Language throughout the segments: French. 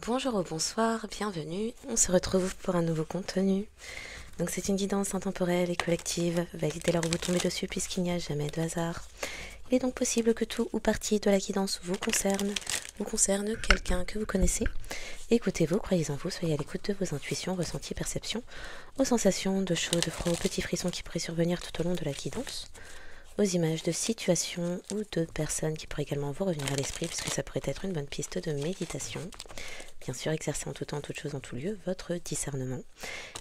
Bonjour ou bonsoir, bienvenue, on se retrouve pour un nouveau contenu. Donc c'est une guidance intemporelle et collective, validez là où vous tombez dessus puisqu'il n'y a jamais de hasard. Il est donc possible que tout ou partie de la guidance vous concerne quelqu'un que vous connaissez. Écoutez-vous, croyez en vous, soyez à l'écoute de vos intuitions, ressentis, perceptions, aux sensations de chaud, de froid, aux petits frissons qui pourraient survenir tout au long de la guidance, aux images de situations ou de personnes qui pourraient également vous revenir à l'esprit puisque ça pourrait être une bonne piste de méditation. Bien sûr, exercez en tout temps, toute chose, en tout lieu, votre discernement.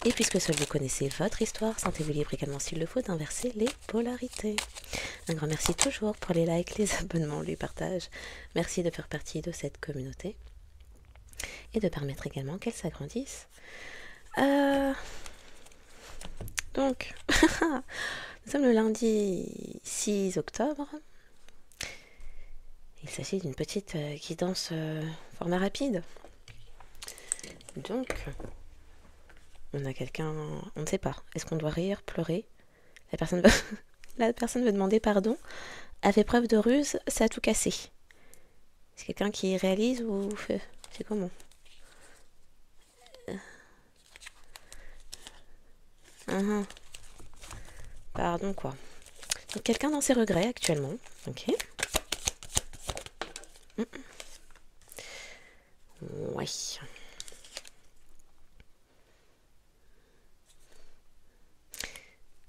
Et puisque seul vous connaissez votre histoire, sentez-vous libre également s'il le faut d'inverser les polarités. Un grand merci toujours pour les likes, les abonnements, les partages. Merci de faire partie de cette communauté et de permettre également qu'elle s'agrandisse. Donc, nous sommes le lundi 6 octobre. Il s'agit d'une petite guidance format rapide. Donc, on a quelqu'un, on ne sait pas. Est-ce qu'on doit rire, pleurer? La personne veut demander pardon, a fait preuve de ruse, ça a tout cassé. C'est quelqu'un qui réalise ou c'est comment? Pardon quoi. Donc quelqu'un dans ses regrets actuellement. Ok. Ouais.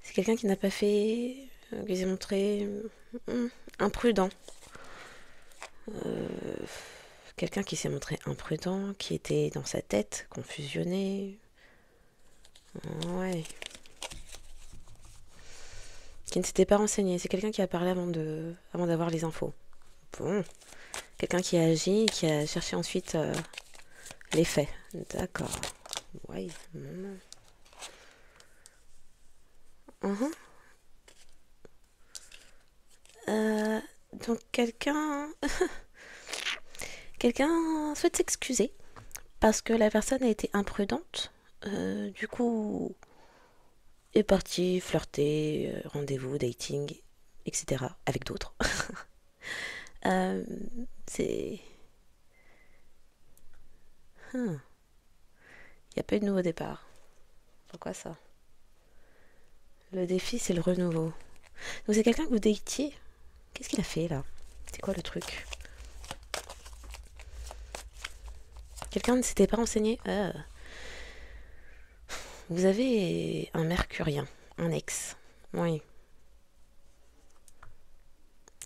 C'est quelqu'un qui n'a pas fait, qui s'est montré imprudent. Quelqu'un qui s'est montré imprudent, qui était dans sa tête, confusionné. Ouais. Qui ne s'était pas renseigné. C'est quelqu'un qui a parlé avant d'avoir les infos. Bon. Quelqu'un qui a agi, qui a cherché ensuite les faits. D'accord. Ouais. Donc quelqu'un souhaite s'excuser parce que la personne a été imprudente. Du coup, est partie flirter, rendez-vous, dating, etc. avec d'autres. C'est... Il n'y a pas eu de nouveau départ. Pourquoi ça? Le défi, c'est le renouveau. Donc c'est quelqu'un que vous datiez. Qu'est-ce qu'il a fait là? C'est quoi le truc? Quelqu'un ne s'était pas renseigné? Vous avez un mercurien, un ex. Oui.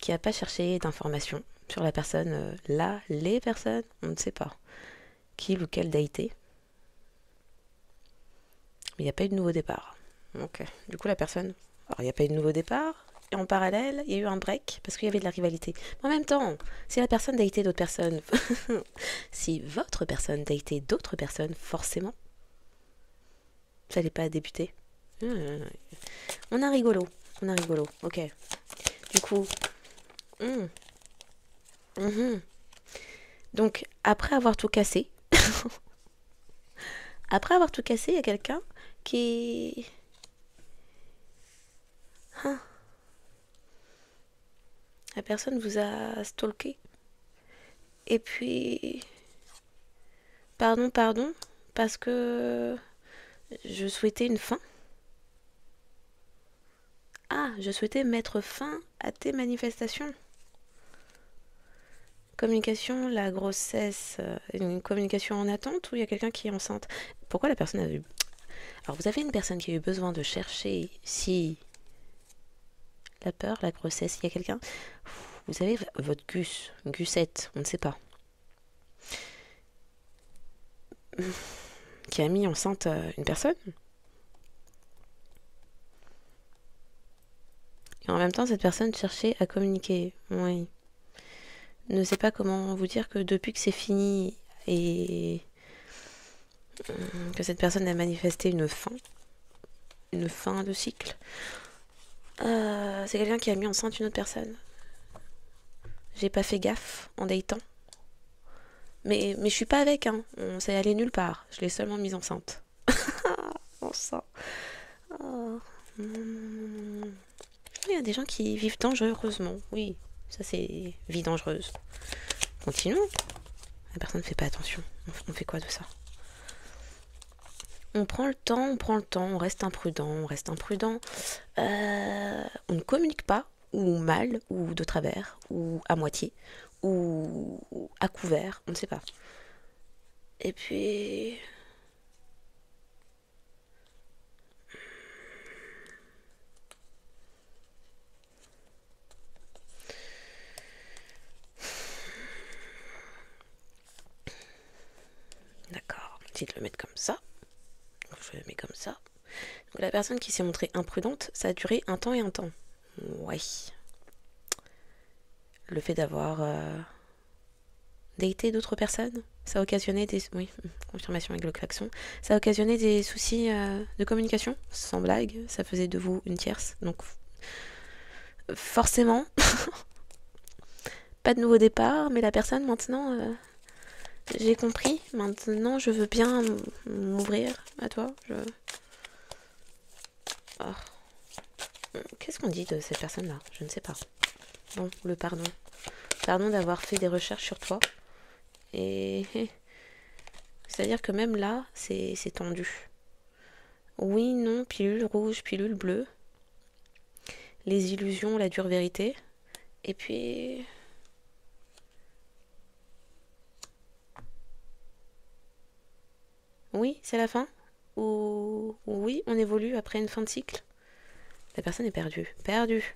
Qui n'a pas cherché d'informations sur la personne, là, les personnes, on ne sait pas. Qui ou quel daté. Mais il n'y a pas eu de nouveau départ. Ok. Du coup, la personne... Alors, il n'y a pas eu de nouveau départ. Et en parallèle, il y a eu un break parce qu'il y avait de la rivalité. Mais en même temps, si la personne datait d'autres personnes... si votre personne datait d'autres personnes, forcément, vous n'allez pas débuter. On a rigolo. Ok. Du coup... Donc, après avoir tout cassé... il y a quelqu'un qui... La personne vous a stalké. Et puis... Pardon, parce que je souhaitais une fin. Ah, je souhaitais mettre fin à tes manifestations. Communication, la grossesse, une communication en attente ou il y a quelqu'un qui est enceinte? Pourquoi la personne a eu... Alors vous avez une personne qui a eu besoin de chercher si... La peur, la grossesse, il y a quelqu'un... Vous avez votre Gussette, on ne sait pas. Qui a mis enceinte une personne. Et en même temps, cette personne cherchait à communiquer. Oui. Ne sais pas comment vous dire que depuis que c'est fini et que cette personne a manifesté une fin de cycle, c'est quelqu'un qui a mis enceinte une autre personne. J'ai pas fait gaffe en datant. Mais je suis pas avec, hein. On s'est allé nulle part. Je l'ai seulement mise enceinte. On sent. Oh. Il y a des gens qui vivent dangereusement. Oui, ça c'est vie dangereuse. Continuons. La personne ne fait pas attention. On fait quoi de ça? On prend le temps, on reste imprudent, on ne communique pas, ou mal, ou de travers, ou à moitié, ou à couvert, on ne sait pas. Et puis... D'accord, je vais le mettre comme ça. Je le mets comme ça. Donc la personne qui s'est montrée imprudente, ça a duré un temps et un temps. Oui. Le fait d'avoir daté d'autres personnes, ça a occasionné des... Oui, confirmation avec le klaxon. Ça a occasionné des soucis de communication, sans blague. Ça faisait de vous une tierce. Donc, forcément, pas de nouveau départ, mais la personne, maintenant, j'ai compris. Maintenant, je veux bien m'ouvrir à toi. Oh. Qu'est-ce qu'on dit de cette personne-là? Je ne sais pas. Bon, le pardon. Pardon d'avoir fait des recherches sur toi. Et c'est-à-dire que même là, c'est tendu. Oui, non, pilule rouge, pilule bleue. Les illusions, la dure vérité. Et puis... Oui, c'est la fin. Ou oui, on évolue après une fin de cycle. La personne est perdue. Perdue.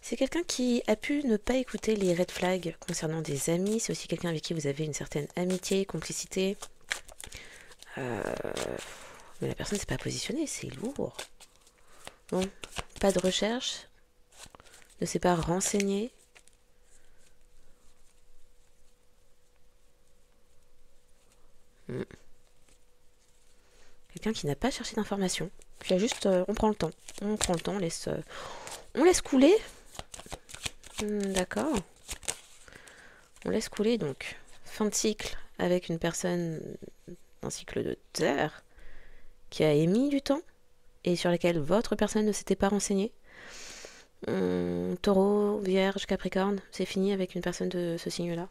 C'est quelqu'un qui a pu ne pas écouter les red flags concernant des amis. C'est aussi quelqu'un avec qui vous avez une certaine amitié, complicité. Mais la personne ne s'est pas positionnée, c'est lourd. Bon, pas de recherche. Ne s'est pas renseigné. Quelqu'un qui n'a pas cherché d'informations. Qui a juste... on prend le temps. On prend le temps, on laisse couler. D'accord. On laisse couler, donc. Fin de cycle avec une personne d'un cycle de terre qui a émis du temps et sur laquelle votre personne ne s'était pas renseignée. Taureau, Vierge, Capricorne, c'est fini avec une personne de ce signe-là.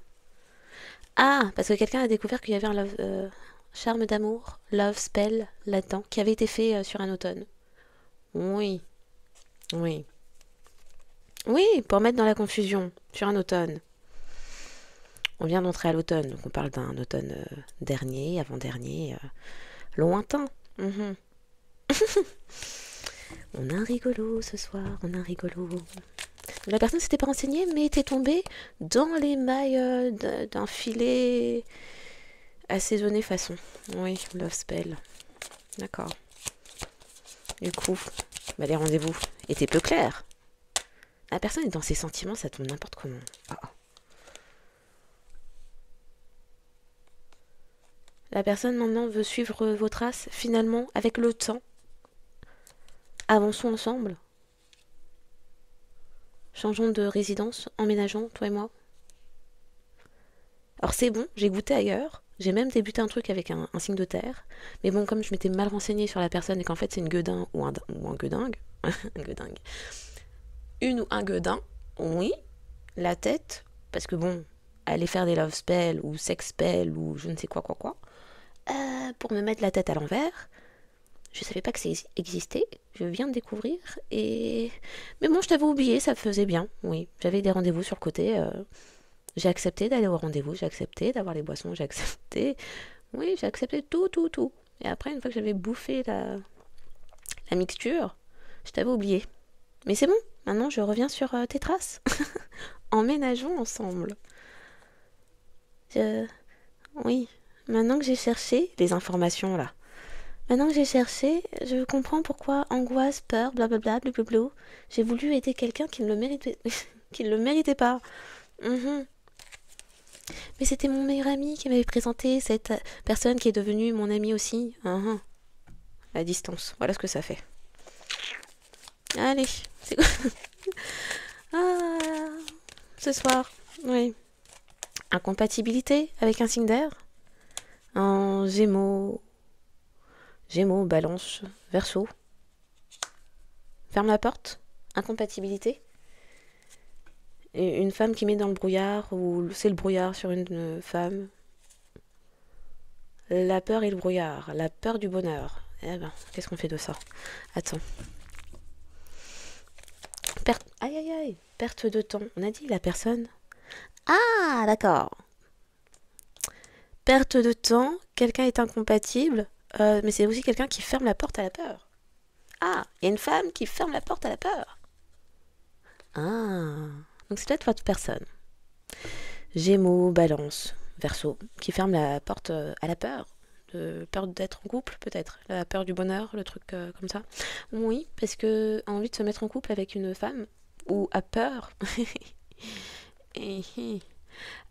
Ah, parce que quelqu'un a découvert qu'il y avait un charme d'amour, love spell là-dedans, qui avait été fait sur un automne. Oui, oui. Oui, pour mettre dans la confusion, sur un automne. On vient d'entrer à l'automne, donc on parle d'un automne dernier, avant-dernier, lointain. On a un rigolo ce soir, on a un rigolo. La personne s'était pas renseignée, mais était tombée dans les mailles d'un filet assaisonné façon. Oui, love spell. D'accord. Du coup, bah, les rendez-vous étaient peu clairs. La personne est dans ses sentiments, ça tombe n'importe comment. Oh. La personne maintenant veut suivre vos traces, finalement, avec le temps. Avançons ensemble. Changeons de résidence, emménageons, toi et moi. Alors c'est bon, j'ai goûté ailleurs. J'ai même débuté un truc avec un signe de terre. Mais bon, comme je m'étais mal renseignée sur la personne et qu'en fait c'est une gueudin ou un gueudingue. Un gueudingue. Une ou un gueudin, oui. La tête, parce que bon, aller faire des love spells ou sex spells ou je ne sais quoi. Pour me mettre la tête à l'envers. Je savais pas que ça existait, je viens de découvrir et... Mais bon, je t'avais oublié, ça faisait bien, oui. J'avais des rendez-vous sur le côté, j'ai accepté d'aller au rendez-vous, j'ai accepté d'avoir les boissons, j'ai accepté... Oui, j'ai accepté tout. Et après, une fois que j'avais bouffé la mixture, je t'avais oublié. Mais c'est bon, maintenant je reviens sur tes traces. Emménageons ensemble. Oui, maintenant que j'ai cherché les informations là, maintenant que j'ai cherché, je comprends pourquoi angoisse, peur, blablabla, blablabla. J'ai voulu aider quelqu'un qui ne le méritait, qui ne le méritait pas. Mais c'était mon meilleur ami qui m'avait présenté cette personne qui est devenue mon ami aussi. La distance, voilà ce que ça fait. Allez, c'est quoi? Ce soir, oui. Incompatibilité avec un signe d'air. En Gémeaux, Balance, Verseau. Ferme la porte. Incompatibilité. Et une femme qui met dans le brouillard, ou c'est le brouillard sur une femme. La peur et le brouillard. La peur du bonheur. Eh ben, qu'est-ce qu'on fait de ça? Attends. Perte. Aïe aïe aïe. Perte de temps. On a dit la personne. Ah, d'accord. Perte de temps. Quelqu'un est incompatible. Mais c'est aussi quelqu'un qui ferme la porte à la peur. Ah, il y a une femme qui ferme la porte à la peur. Ah. Donc c'est peut-être votre personne. Gémeaux, Balance, Verseau, qui ferme la porte à la peur. De peur d'être en couple, peut-être. La peur du bonheur, le truc comme ça. Oui, parce que a envie de se mettre en couple avec une femme, ou a peur,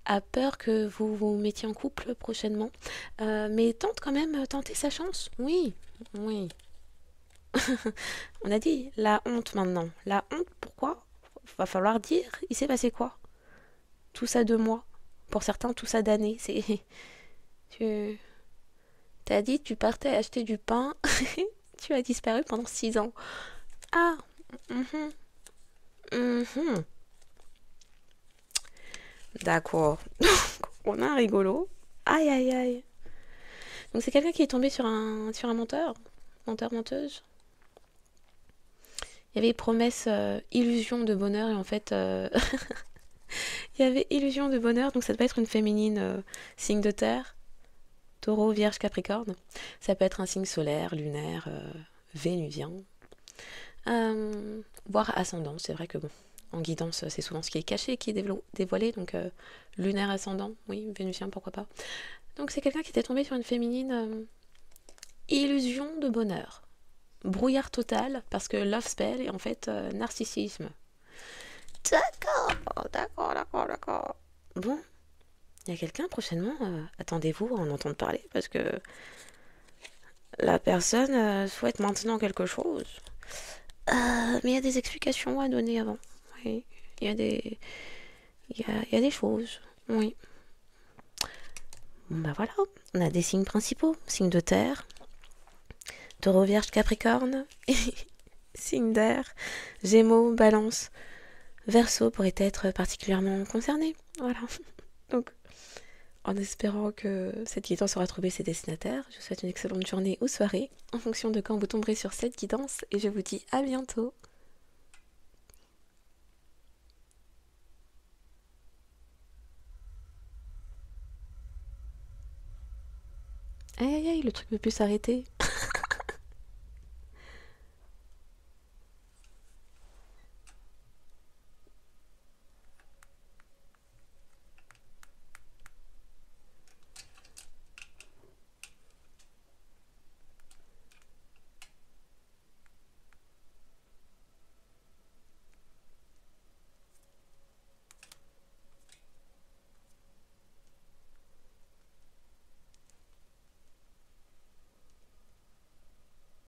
a peur que vous vous mettiez en couple prochainement. Mais tente quand même, tenter sa chance. Oui, oui. On a dit la honte maintenant. La honte, pourquoi? Va falloir dire, il s'est passé quoi? Tout ça de mois. Pour certains, tout ça d'années. C'est. Tu. T'as dit tu partais acheter du pain, tu as disparu pendant 6 ans. Ah, mhm, mhm. D'accord. On a un rigolo. Aïe, aïe, aïe. Donc c'est quelqu'un qui est tombé sur un menteur. Menteur, menteuse. Il y avait promesse, illusion de bonheur, et en fait, il y avait illusion de bonheur, donc ça peut être une féminine, signe de terre. Taureau, Vierge, Capricorne. Ça peut être un signe solaire, lunaire, vénusien. Voire ascendant, c'est vrai que bon, en guidance, c'est souvent ce qui est caché qui est dévoilé, donc lunaire ascendant, oui, vénusien, pourquoi pas. Donc c'est quelqu'un qui était tombé sur une féminine, illusion de bonheur. Brouillard total, parce que love spell est en fait narcissisme. D'accord, d'accord, d'accord, d'accord. Bon, il y a quelqu'un prochainement, attendez-vous à en entendre parler, parce que la personne souhaite maintenant quelque chose. Mais il y a des explications à donner avant. Oui, il y a des, il y a des choses. Oui. Bon, bah voilà, on a des signes principaux. Signe de terre, taureau, vierge, capricorne, signe d'air, gémeaux, balance, verseau pourrait être particulièrement concerné. Voilà. Donc, en espérant que cette guidance aura trouvé ses destinataires, je vous souhaite une excellente journée ou soirée, en fonction de quand vous tomberez sur cette guidance, et je vous dis à bientôt. Aïe aïe aïe, le truc ne peut plus s'arrêter.